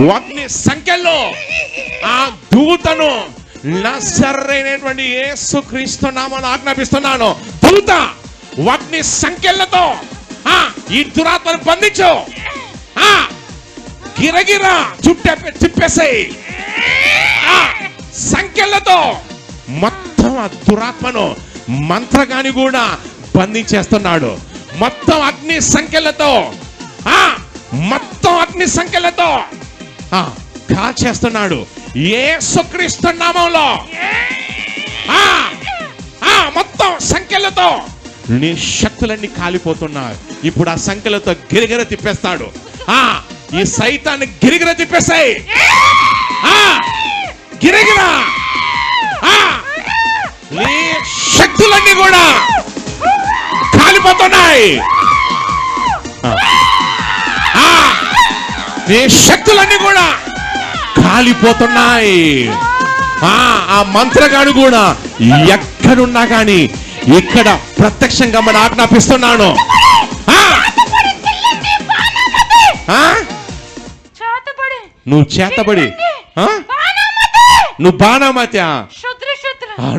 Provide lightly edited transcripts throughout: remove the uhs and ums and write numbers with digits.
అగ్ని సంఖ్యలో ఆ దూతను నజరేయుడైనటువంటి యేసుక్రీస్తు నామమున ఆజ్ఞాపిస్తున్నాను. దూత అగ్ని సంఖ్యలతో ఈ దురాత్మను బంధించు. గిరగిరా తిప్పేసాయి. సంఖ్యలతో మొత్తం ఆ దురాత్మను మంత్రగాని కూడా బంధించేస్తున్నాడు. మొత్తం అగ్ని సంఖ్యలతో మొత్తం అగ్ని సంఖ్యలతో కాల్చేస్తున్నాడు యేసుక్రీస్తు నామములో. మొత్తం సంఖ్యలతో నీ శక్తులన్నీ కాలిపోతున్నాయి. ఇప్పుడు ఆ సంఖ్యలతో గిరిగిర తిప్పేస్తాడు. ఈ సైతాన్ని గిరిగిర తిప్పేసాయి. గిరిగిర నీ శక్తులన్నీ కూడా కాలిపోతున్నాయి. నీ శక్తులన్నీ కూడా కాలిపోతున్నాయి. ఆ మంత్రగాడు కూడా ఎక్కడున్నా కానీ ఇక్కడ ప్రత్యక్షంగా మనం ఆజ్ఞాపిస్తున్నాను. నువ్వు చేతబడి నువ్వు బాణామతి,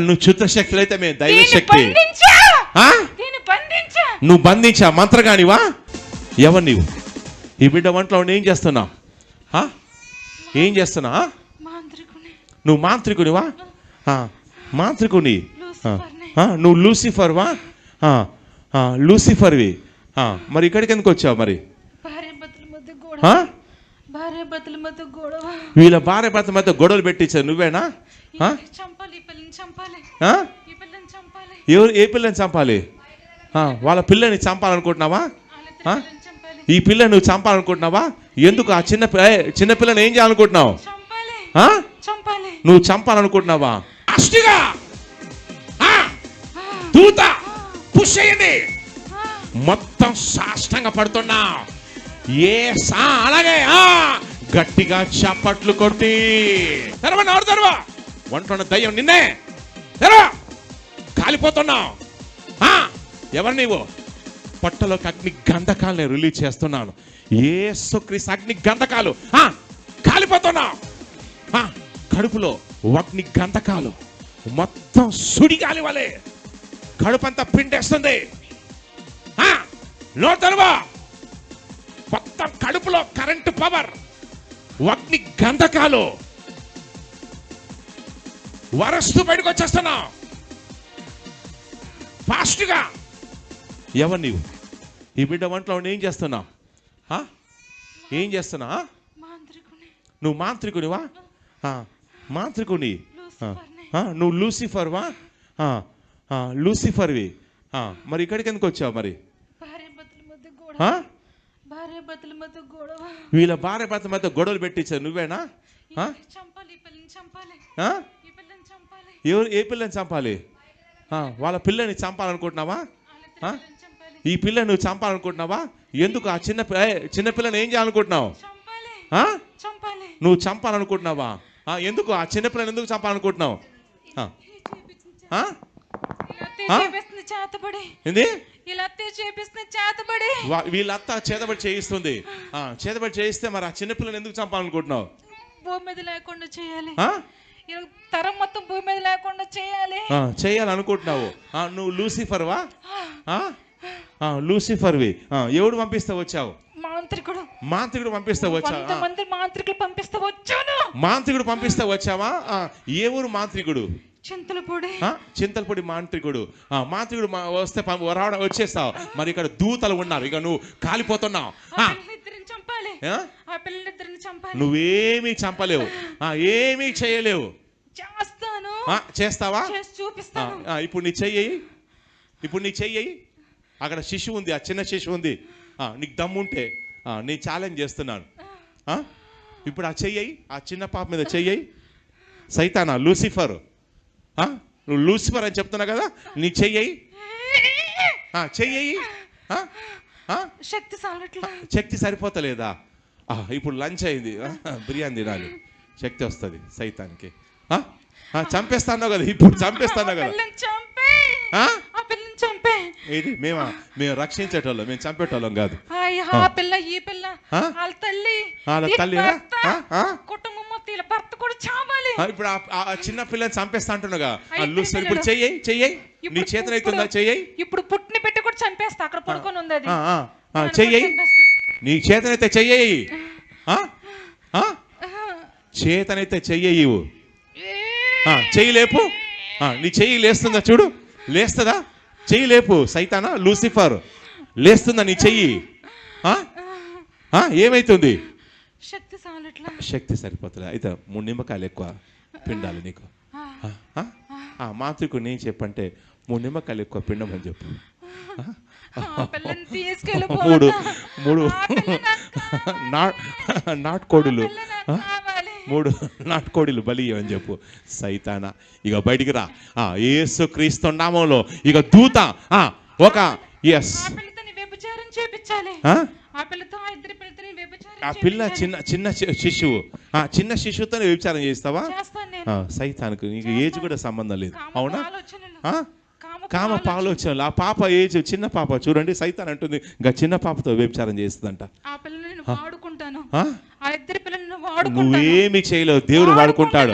నువ్వు క్షుద్ర శక్తులు అయితే మేము దైవ శక్తి. నువ్వు బంధించా మంత్రగానివా? ఎవరు నీవు? ఈ బిడ్డ వంటలో ఏం చేస్తున్నావు? ఏం చేస్తున్నా? నువ్వు మాంత్రికునివా? మాంత్రికుని నువ్వు లూసిఫర్వా? లూసిఫర్వి. మరి ఇక్కడికి ఎందుకు వచ్చావు? మరి వీళ్ళ భార్య భర్తల మధ్య గొడవలు పెట్టించారు నువ్వేనా? ఎవరు? ఏ పిల్లని చంపాలి? వాళ్ళ పిల్లని చంపాలనుకుంటున్నావా? ఈ పిల్లని నువ్వు చంపాలనుకుంటున్నావా? ఎందుకు? ఆ చిన్న పిల్లని ఏం చేయాలనుకుంటున్నావు? నువ్వు చంపాలనుకుంటున్నావా? అష్టిగా దూత పుష్ చేయండి. మొత్తం సాష్టంగా పడుతున్నా. అలాగే గట్టిగా చప్పట్లు కొట్టి తెరవా వంట దయ్యం నిన్నే తెరవా. కాలిపోతున్నావు. ఎవరు నీవు? పొట్టలోకి అగ్ని గంధకాలని రిలీజ్ చేస్తున్నాను. యేసుక్రీస్తు అగ్ని గంధకాలు కాలిపోతున్నావు. కడుపులో అగ్ని గంధకాలు మొత్తం సుడిగాలి వలె కడుపంతా పిండేస్తుంది. నోటర్వా మొత్తం కడుపులో కరెంటు పవర్, అగ్ని గంధకాలు వరస్తూ బయటకు వచ్చేస్తున్నావు ఫాస్ట్గా. ఎవరు నీవు? ఈ బిడ్డ వంటలో ఏం చేస్తున్నావు? ఏం చేస్తున్నా? నువ్వు మాంత్రికునివా? మాంత్రికుని. నువ్వు లూసిఫర్వా? లూసిఫర్వి. మరి ఇక్కడికి ఎందుకు వచ్చావు? మరి వీళ్ళ భార్య భర్తల మధ్య గొడవలు పెట్టించారు నువ్వేనా? ఎవరు? ఏ పిల్లని చంపాలి? వాళ్ళ పిల్లని చంపాలనుకుంటున్నావా? ఈ పిల్లని నువ్వు చంపాలనుకుంటున్నావా? ఎందుకు? ఆ చిన్న పిల్లని ఏం చేయాలనుకుంటున్నావు? నువ్వు చంపాలనుకుంటున్నావా? ఎందుకు? ఆ చిన్న పిల్లని ఎందుకు చంపాలనుకుంటున్నావు? వీళ్ళత్త చేతబడి చేయిస్తుంది. చేతబడి చేయిస్తే మరి ఆ చిన్నపిల్లని ఎందుకు చంపాలనుకుంటున్నావు? భూమి మీద లేకుండా చేయాలి. తరం మొత్తం భూమి మీద లేకుండా చేయాలనుకుంటున్నావు. నువ్వు లూసిఫర్వా? లూసిఫర్వి. ఎవడు పంపిస్తే వచ్చావు? మాంత్రికుడు పంపిస్తే వచ్చావు. మాంత్రికుడు పంపిస్తే వచ్చావా? ఏ ఊరు మాంత్రికుడు? చింతలపూడి మాంత్రికుడు. మాంత్రికుడు వస్తే వచ్చేస్తావు. మరి ఇక్కడ దూతలు ఉన్నారు. ఇక నువ్వు కాలిపోతున్నావు. నువ్వేమీ చంపలేవు, ఏమీ చేయలేవు. చేస్తావా? ఇప్పుడు నీ చెయ్యి అక్కడ శిశువు ఉంది, ఆ చిన్న శిశువు ఉంది. నీకు దమ్ముంటే నీ ఛాలెంజ్ చేస్తున్నాను. ఇప్పుడు ఆ చెయ్యి, ఆ చిన్న పాప మీద చెయ్యి. సైతానా, లూసిఫర్, నువ్వు లూసిఫర్ అని చెప్తున్నా కదా, నీ చెయ్యి. శక్తి సరిపోతలేదా? ఇప్పుడు లంచ్ అయింది, బిర్యానీ తినాలి, శక్తి వస్తుంది సైతానికి. చంపేస్తాను కదా, ఇప్పుడు చంపేస్తాను కదా. ఏది మేము రక్షించేటోళ్ళం, మేము చంపేటోళ్ళం కాదు. ఆ పిల్ల ఈ పిల్ల వాళ్ళ తల్లి కుటుంబం మొత్తం వీళ్ళ భర్త కూడా చావాలి. ఇప్పుడు ఆ చిన్న పిల్లని చంపేస్తా అంటున్నాగా. ఇప్పుడు చెయ్యి నీ చేతనైతుందా? చెయ్యి. ఇప్పుడు పుట్టిన పెట్టి కూడా చంపేస్తా, అక్కడ పడుకొని ఉంది అది. చెయ్యి, నీ చేతనైతే చెయ్యి. చేతనైతే చెయ్యి. చెయ్యి లేపు. నీ చెయ్యి లేస్తుందా? చూడు, లేస్తుందా? చెయ్యి లేపు. సైతానా, లూసిఫర్, లేస్తుందా నీ చెయ్యి? ఏమైతుంది? శక్తి సరిపోతుంది. అయితే 3 నిమ్మకాయలు ఎక్కువ పిండాలి నీకు. మాతృకు నేను చెప్పంటే 3 నిమ్మకాయలు ఎక్కువ పిండమని చెప్పు. 3 నాటుకోడులు 3 నాటుకోడిలు బలి అని చెప్పు. సైతానా ఇక బయటికి రా. యేసు క్రీస్తు నామంలో ఇక దూత ఒక ఆ పిల్ల చిన్న శిశువు, చిన్న శిశువుతో వ్యభిచారం చేస్తావా? సైతానికి నీకు ఏజ్ కూడా సంబంధం లేదు. అవునా? కామ ఆలోచనలు. ఆ పాప ఏజ్ చిన్న పాప చూడండి, సైతాన్ అంటుంది ఇంకా చిన్న పాపతో వ్యభిచారం చేస్తుందంట. నువ్వేమి చేయలేవు, దేవుడు వాడుకుంటాడు.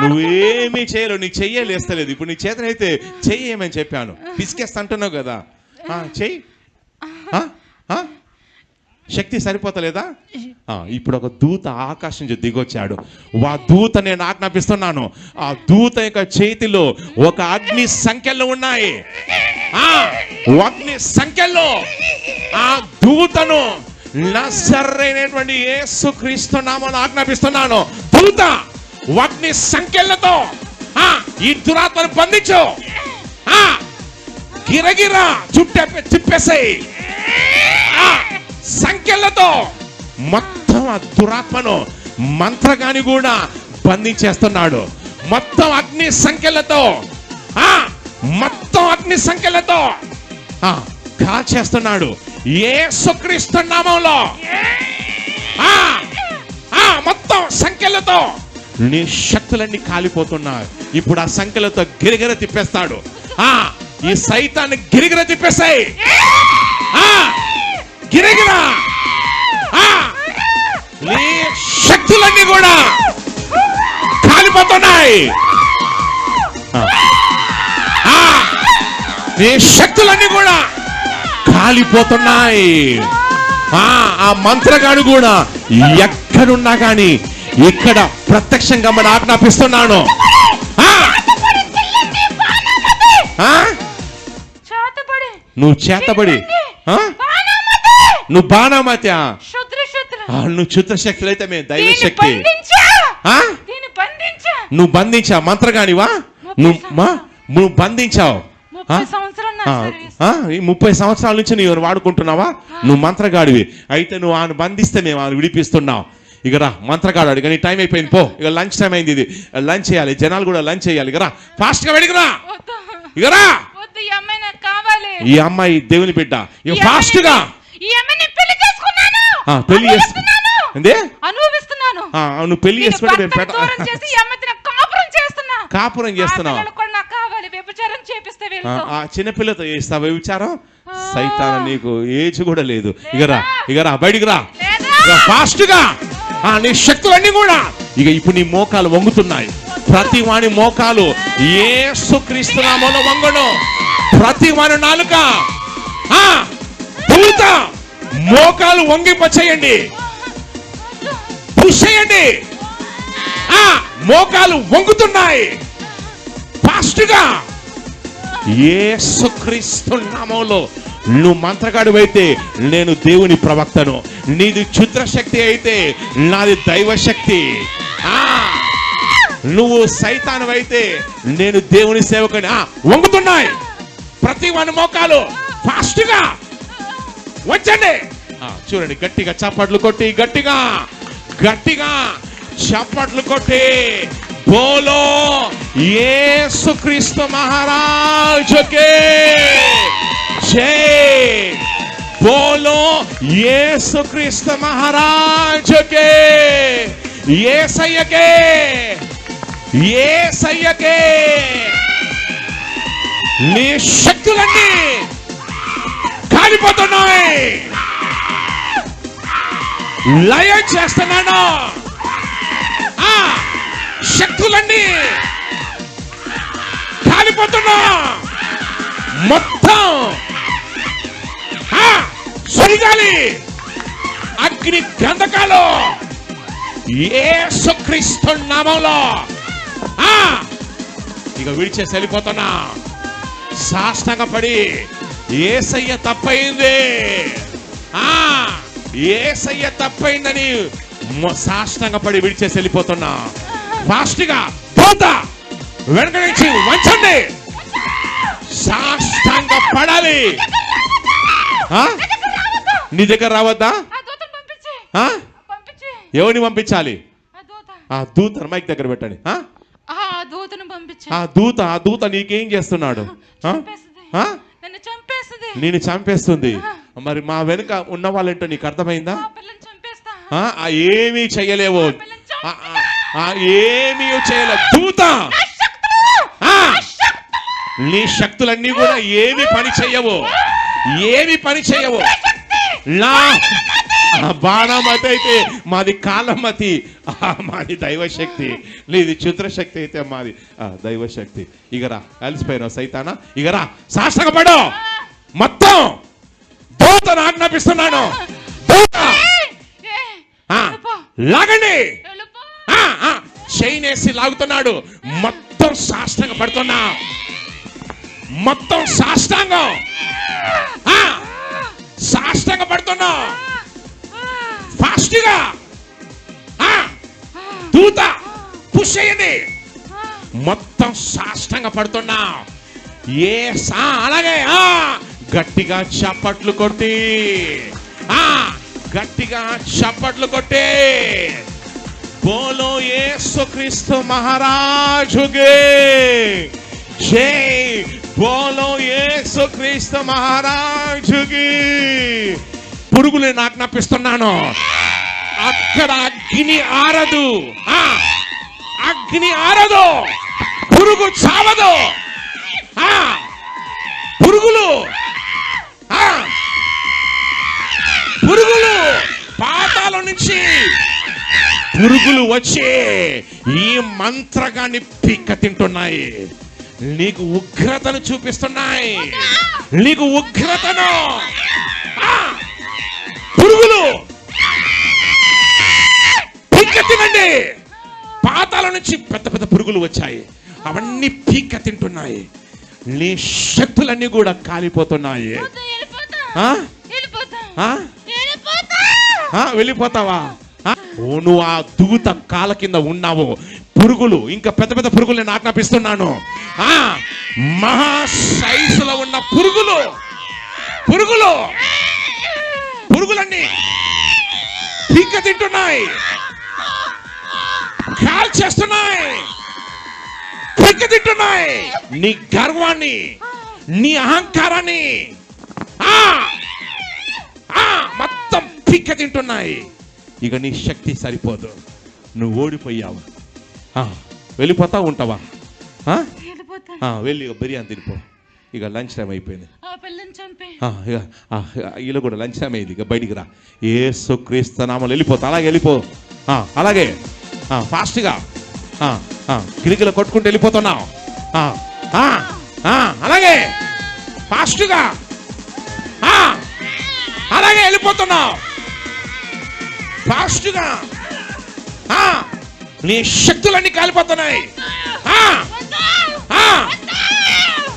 నువ్వేమి చేయలేవు, నీ చెయ్యలేస్తలేదు. ఇప్పుడు నీ చేతనైతే చెయ్యమని చెప్పాను, పిసికేస్తా అంటున్నావు కదా. చెయ్యి. శక్తి సరిపోతలేదా? ఇప్పుడు ఒక దూత ఆకాశం నుంచి దిగొచ్చాడు. ఆ దూత నేను ఆజ్ఞాపిస్తున్నాను. ఆ దూత యొక్క చేతిలో ఒక అగ్ని సంఖ్యలు ఉన్నాయి. అగ్ని సంఖ్యలో ఆ దూతను నజరేయుడైనటువంటి యేసుక్రీస్తు నామమున ఆజ్ఞాపిస్తున్నాను. దూత అగ్ని సంఖ్యలతో ఈ దురాత్మను బంధించు. గిరగిరా తిప్పేసాయి. సంఖ్యలతో మొత్తం ఆ దురాత్మను మంత్రగాని కూడా బంధించేస్తున్నాడు. మొత్తం అగ్ని సంఖ్యలతో కాల్చేస్తున్నాడు యేసుక్రీస్తు నామములో. మొత్తం సంఖ్యలతో నీ శక్తులన్నీ కాలిపోతున్నాయి. ఇప్పుడు ఆ సంఖ్యలతో గిరిగిర తిప్పేస్తాడు. ఈ సైతాన్ని గిరిగిర తిప్పేసాయి. గిరిగిరా నీ శక్తులన్నీ కూడా కాలిపోతున్నాయి. నీ శక్తులన్నీ కూడా కాలిపోతున్నాయి. ఆ మంత్రగాడు కూడా ఎక్కడున్నా కానీ ఇక్కడ ప్రత్యక్షంగా మనం ఆజ్ఞాపిస్తున్నాను. నువ్వు చేతబడి నువ్వు బాణామతి, నువ్వు క్షుద్రశక్తులు అయితే మేము దైవశక్తి. నువ్వు బంధించావు మంత్రగానివా? నువ్వు బంధించావు. 30 సంవత్సరాల నుంచి నువ్వు వాడుకుంటున్నావా? నువ్వు మంత్రగాడివి. అయితే నువ్వు ఆయన బంధిస్తే మేము ఆయన విడిపిస్తున్నావు. ఇక రా, మంత్రగాడు అడిగి నీ టైం అయిపోయింది, పో. ఇక లంచ్ టైం అయింది, ఇది లంచ్ చేయాలి, జనాలు కూడా లంచ్ చేయాలి. ఇక రా, ఫాస్ట్ గా వెడిగిరా. ఇక రా, ఈ అమ్మాయి దేవుని బిడ్డ. ఇక ఫాస్ట్ గా పెళ్లి నువ్వు పెళ్లి చేసుకుంటే కాపురం చేస్తున్నావు. చిన్నపిల్లతో చేస్తావు వ్యభిచారం. సైతాన్ నీకు ఏజ్ కూడా లేదు. ఇక రా బయటికి రా ఫాస్ట్ గా. నీ శక్తులన్నీ కూడా ఇప్పుడు నీ మోకాలు వంగుతున్నాయి. ప్రతి వాని మోకాలు యేసుక్రీస్తు నామములో వంగును. ప్రతి వాని నాలుక పూత మోకాలు వంగిపచేయండి, పుష్ చేయండి. మోకాలు వంగుతున్నాయి ఫాస్ట్ గా. యేసుక్రీస్తు నామములో నువ్వు మంత్రగాడు అయితే నేను దేవుని ప్రవక్తను. నీది క్షుద్ర శక్తి అయితే నాది దైవశక్తి. నువ్వు సైతాను అయితే నేను దేవుని సేవకుని. వంగుతున్నాయి ప్రతి వాని మోకాలు ఫాస్ట్ గా. వచ్చండి, చూడండి, గట్టిగా చప్పట్లు కొట్టి, గట్టిగా చప్పట్లు కొట్టి బోలో యేసుక్రీస్తు మహారాజుకే జై. బోలో యేసుక్రీస్తు మహారాజుకే, యేసయ్యకే నీ శక్తులన్నీ కాలిపోతున్నాయి. లయం చేస్తున్నాను. శక్తులన్నీ కాలిపోతున్నా. మొత్తం సుడిగాలి, అగ్ని గంధకాలు యేసుక్రీస్తు నామములో ఇక విడిచేసి వెళ్ళిపోతున్నా. సాష్టాంగపడి యేసయ్య తప్పయింది, యేసయ్య తప్పయిందని సాష్టాంగపడి విడిచేసి వెళ్ళిపోతున్నా. ఫాస్ట్ గా దూత వెనక నుంచి వంచండి. సాష్టాంగ పడాలి. నీ దగ్గర రావద్దా? ఎవరిని పంపించాలి? ఆ దూత మైక్ దగ్గర పెట్టండి. ఆ దూత నీకేం చేస్తున్నాడు? నేను చంపేస్తుంది. మరి మా వెనుక ఉన్న వాళ్ళంటో నీకు అర్థమైందా? ఏమీ చెయ్యలేవు, ఏమీ చేయలేవు. దూత నీ శక్తులన్నీ కూడా ఏమి పని చెయ్యవు, ఏమి పని చెయ్యవు. నా బాణమతి అయితే మాది కాలమతి, మాది దైవశక్తి. నీది క్షుద్రశక్తి అయితే మాది దైవశక్తి. ఇగరా అలసిపోయినావు సైతానా, ఇగరా సాష్టాంగపడు. మొత్తం దూతను ఆజ్ఞాపిస్తున్నాను. లాగండి. చైనేసి లాగుతున్నాడు. మొత్తం సాష్టాంగ పడుతున్నా. మొత్తం సాష్టాంగం పడుతున్నా. ఫాస్ట్ గా దూత పుష్ చేయండి. మొత్తం సాష్టాంగ పడుతున్నా. అలాగే గట్టిగా చప్పట్లు కొట్టి, గట్టిగా చప్పట్లు కొట్టి బోలో యేసుక్రీస్తు మహారాజుకి జై, బోలో యేసుక్రీస్తు మహారాజుకి. పురుగులను ఆజ్ఞాపిస్తున్నాను. అక్కడ అగ్ని ఆరదు, అగ్ని ఆరదు, పురుగు చావదు. పురుగులు పాతాళం నుంచి పురుగులు వచ్చి ఈ మంత్రగాన్ని పీక్క తింటున్నాయి. నీకు ఉగ్రతను చూపిస్తున్నాయి, నీకు ఉగ్రతను. పురుగులు పీక్క తినండి. పాతాళం నుంచి పెద్ద పెద్ద పురుగులు వచ్చాయి, అవన్నీ పీక్క తింటున్నాయి. నీ శక్తులన్నీ కూడా కాలిపోతున్నాయి. వెళ్ళిపోతావా? నువ్వు ఆ దూత కాల కింద ఉన్నావు. పురుగులు, ఇంకా పెద్ద పెద్ద పురుగులు నేను ఆజ్ఞాపిస్తున్నాను. మహా సైజులో ఉన్న పురుగులు, పురుగులన్నీ పీక తింటున్నాయి, కాల్ చేస్తున్నాయి, పీక తింటున్నాయి. నీ గర్వాన్ని, నీ అహంకారాన్ని మొత్తం పీక తింటున్నాయి. ఇక నీ శక్తి సరిపోదు, నువ్వు ఓడిపోయావు. వెళ్ళిపోతా ఉంటావా? వెళ్ళి బిర్యానీ తినిపో. ఇక లంచ్ టైం అయిపోయింది. ఇలా కూడా లంచ్ టైం అయింది. ఇక బయటికి రా. యేసుక్రీస్తు నామములో వెళ్ళిపోతా. అలాగే వెళ్ళిపో. అలాగే ఫాస్ట్గా కిలికిల కొట్టుకుంటూ వెళ్ళిపోతున్నావు. అలాగే ఫాస్ట్గా అలాగే వెళ్ళిపోతున్నావు. ఫాస్ట్గా నీ శక్తులన్నీ కాలిపోతున్నాయి,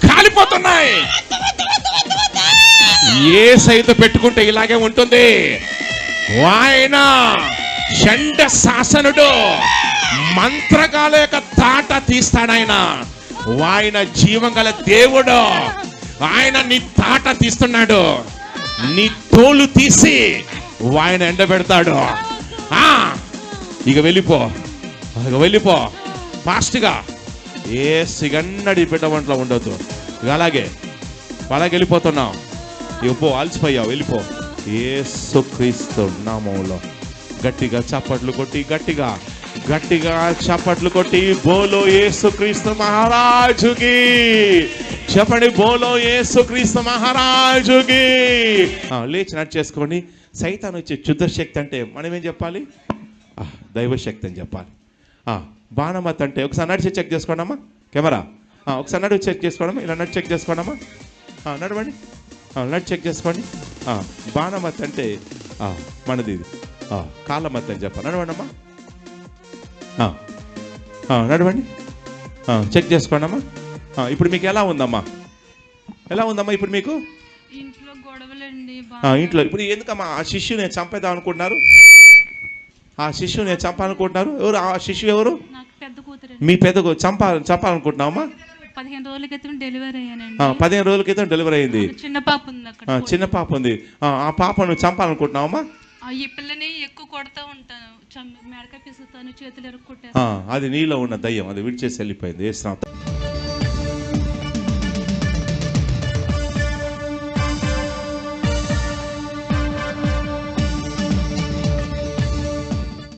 కాలిపోతున్నాయి. ఏ సైతం పెట్టుకుంటే ఇలాగే ఉంటుంది. ఆయన చండ శాసనుడు, మంత్రగాల యొక్క తాట తీస్తాడాయన. ఆయన జీవం గల దేవుడు. ఆయన నీ తాట తీస్తున్నాడు, నీ తోలు తీసి ఆయన ఎండబెడతాడు. ఇక వెళ్ళిపో, వెళ్ళిపో ఫాస్ట్గా. ఏ సిగన్నడి బిడ్డ వంటలో ఉండొద్దు. ఇక అలాగే వెళ్ళిపోతున్నావు. ఇక పో, అలసిపోయావు, వెళ్ళిపో. యేసుక్రీస్తు నామములో గట్టిగా చప్పట్లు కొట్టి, గట్టిగా చప్పట్లు కొట్టి బోలో యేసుక్రీస్తు మహారాజుకి చెప్పండి, బోలో యేసుక్రీస్తు మహారాజుకి. లేచి నడిచేసుకోండి. సైతాన్ వచ్చే క్షుద్ర శక్తి అంటే మనం ఏం చెప్పాలి? దైవశక్తి అని చెప్పాలి. బాణమత్ అంటే ఒకసారి నడిచి చెక్ చేసుకోండమ్మా. కెమెరా ఒకసారి నడిచి చెక్ చేసుకోండమ్మా. ఇలా నడిచి చెక్ చేసుకోండమ్మా. నడవండి, నడిచి చెక్ చేసుకోండి. బాణమత్ అంటే మనది ఇది కాళ్ళమత్ అని చెప్పాలి. నడవండమ్మా, నడవండి, చెక్ చేసుకోండమ్మా. ఇప్పుడు మీకు ఎలా ఉందమ్మా? ఎలా ఉందమ్మా ఇప్పుడు మీకు? ఇంట్లో గొడవలండి. ఇంట్లో ఇప్పుడు ఎందుకమ్మా ఆ శిష్యుని నేను చంపేద్దాం అనుకుంటున్నారు? ఆ శిష్యుని నేను చంపాలనుకుంటున్నారు. ఎవరు ఆ శిష్యు? ఎవరు? పెద్ద కూతురు. మీ పెద్ద చంపాలనుకుంటున్నావమ్మా? 15 రోజుల క్రితం డెలివరీ అయ్యానండి. 15 రోజుల క్రితం డెలివరీ అయింది. చిన్న పాప ఉంది అక్కడ. చిన్న పాప ఉంది. ఆ పాపను చంపాలనుకుంటున్నావమ్మా? ఈ పిల్లని ఎక్కువ కొడతా ఉంటాను, మెడక పిసుతాను, చేతులు ఎరుక్కుంటాను. అది నీలో ఉన్న దయ్యం, అది విడిచేసి వెళ్ళిపోయింది. ఏ